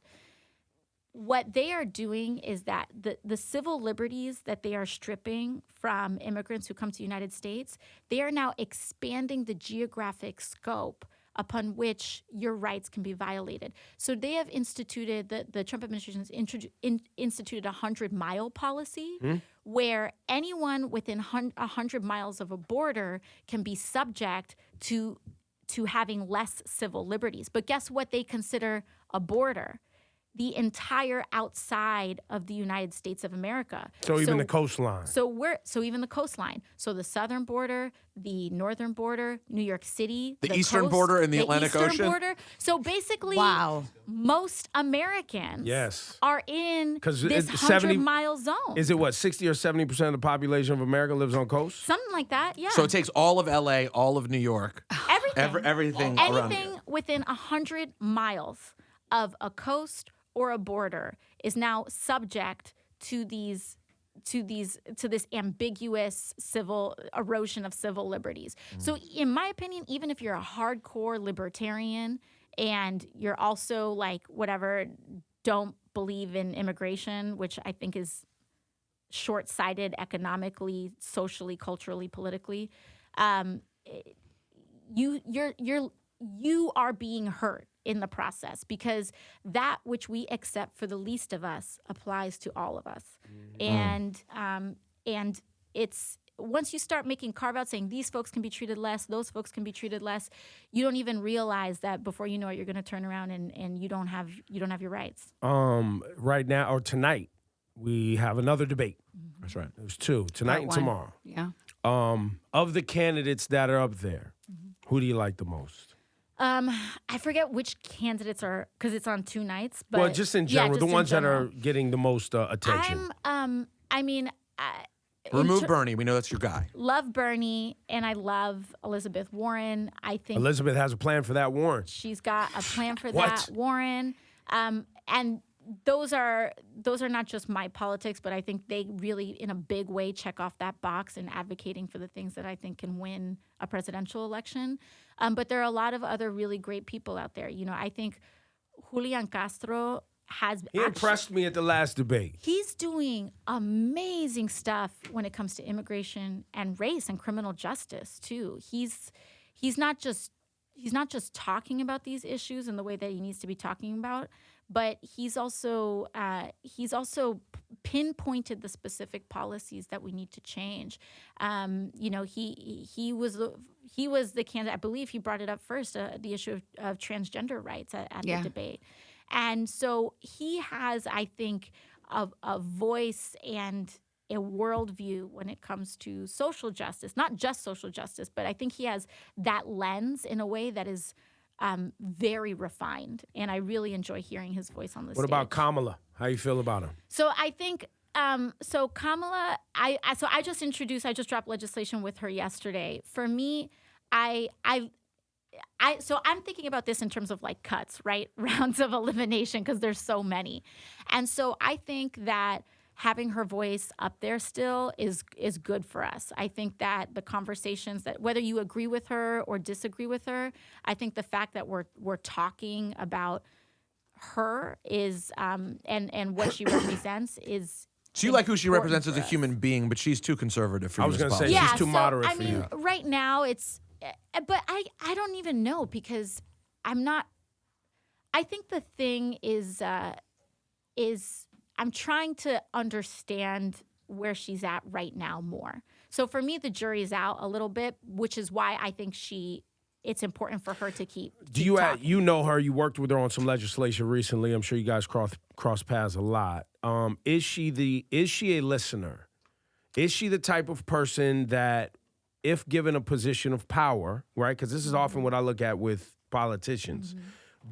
what they are doing is that the civil liberties that they are stripping from immigrants who come to the United States, they are now expanding the geographic scope upon which your rights can be violated. So they have instituted, the Trump administration has instituted a 100-mile policy where anyone within 100 miles of a border can be subject to having less civil liberties. But guess what they consider a border? the entire outside of the United States of America. So even the coastline. So even the coastline. So the southern border, the northern border, New York City, the eastern border and the Atlantic Ocean. Border. So basically, most Americans are in this 100-mile zone. Is it 60 or 70% of the population of America lives on coast? Something like that, yeah. So it takes all of LA, all of New York, everything around here. Anything within 100 miles of a coast or a border is now subject to this ambiguous erosion of civil liberties. So in my opinion, even if you're a hardcore libertarian and you're also don't believe in immigration, which I think is short-sighted economically, socially, culturally, politically, you are being hurt in the process, because that which we accept for the least of us applies to all of us. And it's once you start making carve-outs saying these folks can be treated less, those folks can be treated less, you don't even realize that before you know it, you're going to turn around and you don't have your rights. Right now or tonight, we have another debate. That's right. There's two, tonight and tomorrow. Yeah. Of the candidates that are up there, who do you like the most? I forget which candidates are, because it's on 2 nights. But well, just in general, the ones that are getting the most attention. Remove Bernie. We know that's your guy. Love Bernie, and I love Elizabeth Warren. I think Elizabeth has a plan for that Warren. She's got a plan for that Warren. And those are not just my politics, but I think they really, in a big way, check off that box in advocating for the things that I think can win a presidential election. But there are a lot of other really great people out there. You know, I think Julian Castro he impressed me at the last debate. He's doing amazing stuff when it comes to immigration and race and criminal justice too. He's not just talking about these issues in the way that he needs to be talking about, but he's also pinpointed the specific policies that we need to change. You know, he was the candidate. I believe he brought it up first, the issue of transgender rights at the debate. And so he has, I think, a voice and a worldview when it comes to social justice, not just social justice, but I think he has that lens in a way that is very refined. And I really enjoy hearing his voice on the stage. What about Kamala? How you feel about her? So I think, Kamala, I just dropped legislation with her yesterday. For me, so I'm thinking about this in terms of like cuts, right? Rounds of elimination, because there's so many. And so I think that having her voice up there still is good for us. I think that the conversations that, whether you agree with her or disagree with her, I think the fact that we're talking about her is and what she represents is. So you like who she represents as a human being, but she's too conservative for you. I was going to say she's too moderate for you. Right now it's. But I don't even know, because I'm not. I think the thing is I'm trying to understand where she's at right now more. So for me, the jury is out a little bit, which is why I think it's important for her to keep. You know her? You worked with her on some legislation recently. I'm sure you guys cross paths a lot. Is she a listener? Is she the type of person that, if given a position of power, right? Because this is often what I look at with politicians.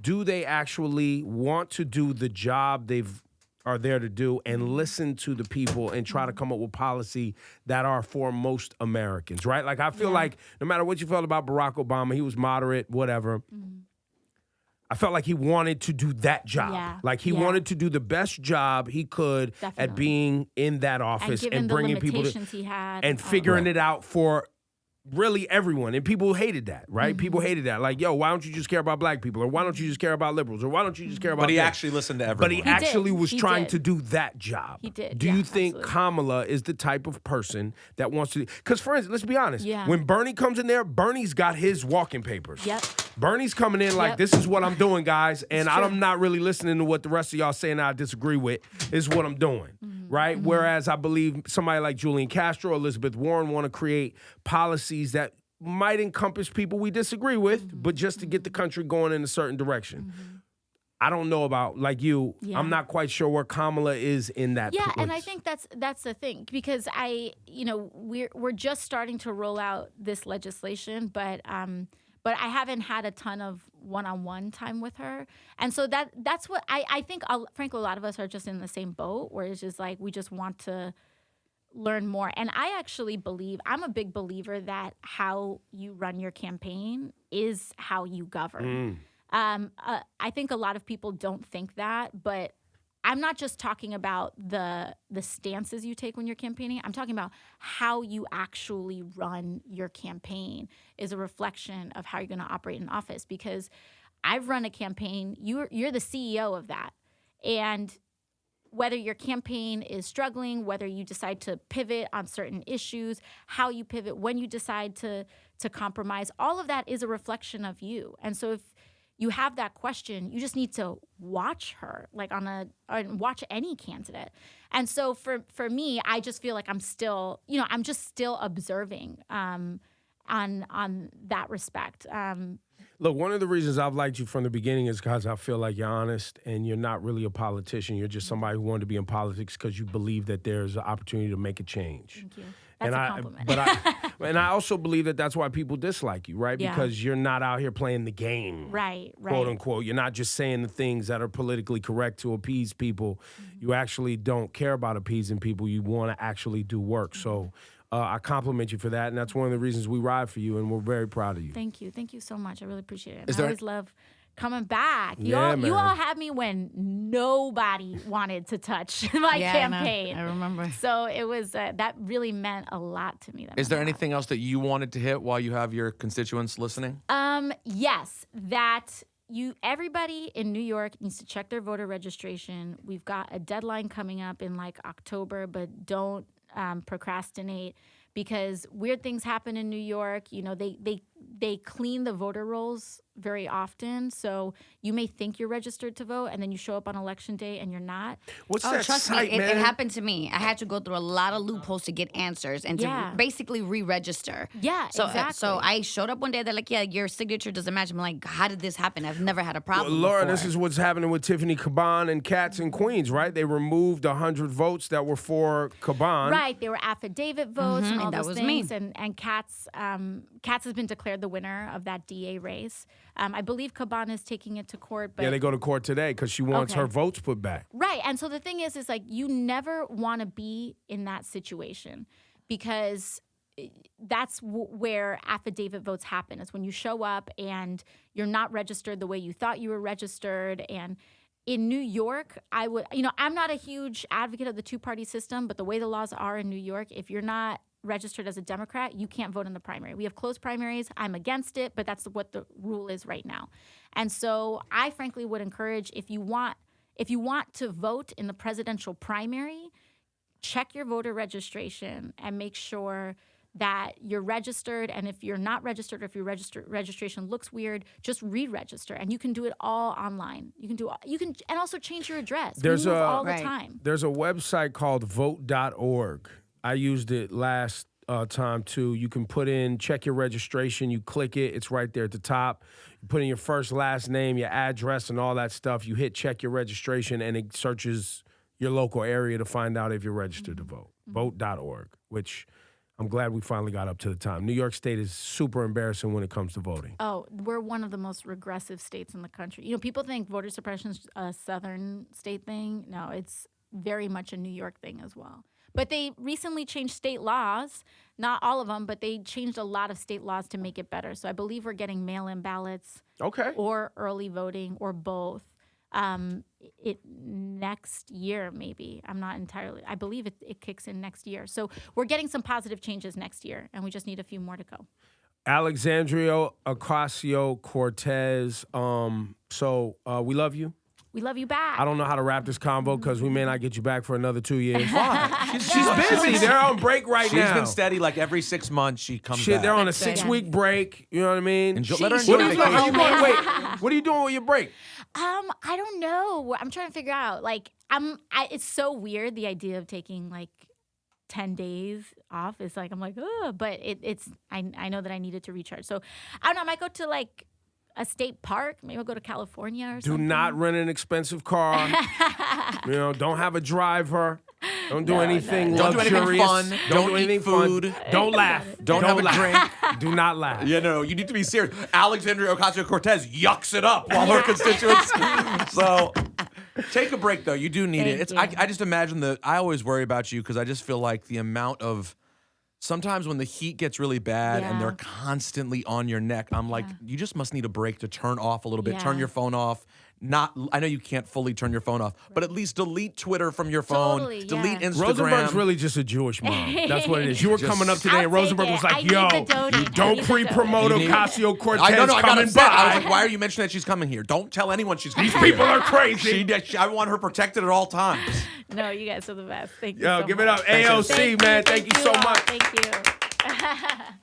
Do they actually want to do the job they are there to do and listen to the people and try to come up with policy that are for most Americans, right? Like, I feel like no matter what you felt about Barack Obama, he was moderate, whatever. I felt like he wanted to do that job. Yeah. Like he wanted to do the best job he could at being in that office and bringing people to, he had, and figuring it out for really everyone. And people hated that, right? People hated that. Like, yo, why don't you just care about black people? Or why don't you just care about liberals? Or why don't you just care about But he this? actually listened to everyone. But he actually was trying to do that job. He did. Do you think Kamala is the type of person that wants to? Because, for instance, let's be honest. Yeah. When Bernie comes in there, Bernie's got his walking papers. Yep. Bernie's coming in like, this is what I'm doing, guys. And I'm not really listening to what the rest of y'all saying that I disagree with. This is what I'm doing. Right? Whereas I believe somebody like Julian Castro, Elizabeth Warren want to create policies that might encompass people we disagree with, but just to get the country going in a certain direction. I don't know about, like you, Yeah. I'm not quite sure where Kamala is in that Yeah, place. and I think that's the thing, because we're just starting to roll out this legislation, but I haven't had a ton of one-on-one time with her, and so that's what I think. Frankly, a lot of us are just in the same boat, where it's just like we just want to learn more. And I actually believe, I'm a big believer that how you run your campaign is how you govern. I think a lot of people don't think that, but I'm not just talking about the stances you take when you're campaigning. I'm talking about how you actually run your campaign is a reflection of how you're going to operate in office. Because I've run a campaign, you're the CEO of that. And whether your campaign is struggling, whether you decide to pivot on certain issues, how you pivot, when you decide to compromise, all of that is a reflection of you. And so if you have that question, you just need to watch her, like watch any candidate. And so for me, I just feel like I'm still observing on that respect. Look, one of the reasons I've liked you from the beginning is because I feel like you're honest and you're not really a politician. You're just somebody who wanted to be in politics because you believe that there's an opportunity to make a change. Thank you. That's a compliment. And I also believe that that's why people dislike you, right? Yeah. Because you're not out here playing the game. Right. Quote unquote. You're not just saying the things that are politically correct to appease people. You actually don't care about appeasing people. You want to actually do work. So I compliment you for that. And that's one of the reasons we ride for you. And we're very proud of you. Thank you. Thank you so much. I really appreciate it. Is I there- always love coming back. You Yeah, man. all had me when nobody wanted to touch my campaign. I remember. So it was that really meant a lot to me. Is there anything else that you wanted to hit while you have your constituents listening? Yes, that everybody in New York needs to check their voter registration. We've got a deadline coming up in like October, but don't procrastinate, because weird things happen in New York. You know, they clean the voter rolls very often. So you may think you're registered to vote, and then you show up on election day and you're not. What's Oh, that trust site, me, man? it happened to me. I had to go through a lot of loopholes to get answers and Yeah. to basically re-register. Yeah, So exactly. I showed up one day. They're like, "Yeah, your signature doesn't match." I'm like, "How did this happen? I've never had a problem." Laura, before. this is what's happening with Tiffany Caban and Katz in Queens, right? They removed 100 votes that were for Caban. Right, they were affidavit votes and all and that those was me. things. And Katz has been declared the winner of that DA race. I believe Caban is taking it to court. But Yeah, they go to court today because she wants Okay. her votes put back. Right. And so the thing is like you never want to be in that situation, because that's where affidavit votes happen. It's when you show up and you're not registered the way you thought you were registered. And in New York, I'm not a huge advocate of the two-party system, but the way the laws are in New York, if you're not registered as a Democrat, you can't vote in the primary. We have closed primaries. I'm against it, but that's what the rule is right now. And so I frankly would encourage, if you want to vote in the presidential primary, check your voter registration and make sure that you're registered. And if you're not registered, or if your registration looks weird, just re-register. And you can do it all online. You can and also change your address. We move all the time. There's a website called Vote.org. I used it last time too. You can check your registration. You click it. It's right there at the top. You put in your first, last name, your address, and all that stuff. You hit check your registration, and it searches your local area to find out if you're registered to vote. Vote.org, which I'm glad we finally got up to the time. New York State is super embarrassing when it comes to voting. Oh, we're one of the most regressive states in the country. You know, people think voter suppression is a southern state thing. No, it's very much a New York thing as well. But they recently changed state laws, not all of them, but they changed a lot of state laws to make it better. So I believe we're getting mail-in ballots or early voting or both next year, maybe. I'm not entirely, I believe it kicks in next year. So we're getting some positive changes next year, and we just need a few more to go. Alexandria Ocasio-Cortez. So we love you. We love you back. I don't know how to wrap this convo because we may not get you back for another 2 years. Why? She's busy. They're on break right now. She's been steady. Like every 6 months, she comes back. They're on a 6-week break. You know what I mean? Let her enjoy What are you vacation. doing? Wait, what are you doing with your break? I don't know. I'm trying to figure out. Like, it's so weird, the idea of taking like 10 days off. It's like, I'm like, oh, but I know that I needed to recharge. So I don't know. I might go to like a state park. Maybe we'll go to California or Do something. not rent an expensive car. Don't have a driver. Don't do anything Don't do luxurious. anything fun. Don't do Don't eat anything food. fun. Don't laugh. Don't have a laugh. Do not laugh. Yeah, no, you need to be serious. Alexandria Ocasio-Cortez yucks it up while her constituents. So take a break, though. You do need it. I just imagine I always worry about you because I just feel like the amount of sometimes when the heat gets really bad and they're constantly on your neck, I'm like, you just must need a break to turn off a little bit, turn your phone off. I know you can't fully turn your phone off, but at least delete Twitter from your phone. Totally, delete Instagram. Rosenberg's really just a Jewish mom. That's what it is. You were coming up today, and Rosenberg was like, "Yo, don't pre-promote Ocasio-Cortez I got coming upset. by." I was like, why are you mentioning that she's coming here? Don't tell anyone she's coming These here. people are crazy. I want her protected at all times. No, you guys are the best. Thank you Yo, so give much. it up. AOC, man. Thank you so all. much. Thank you.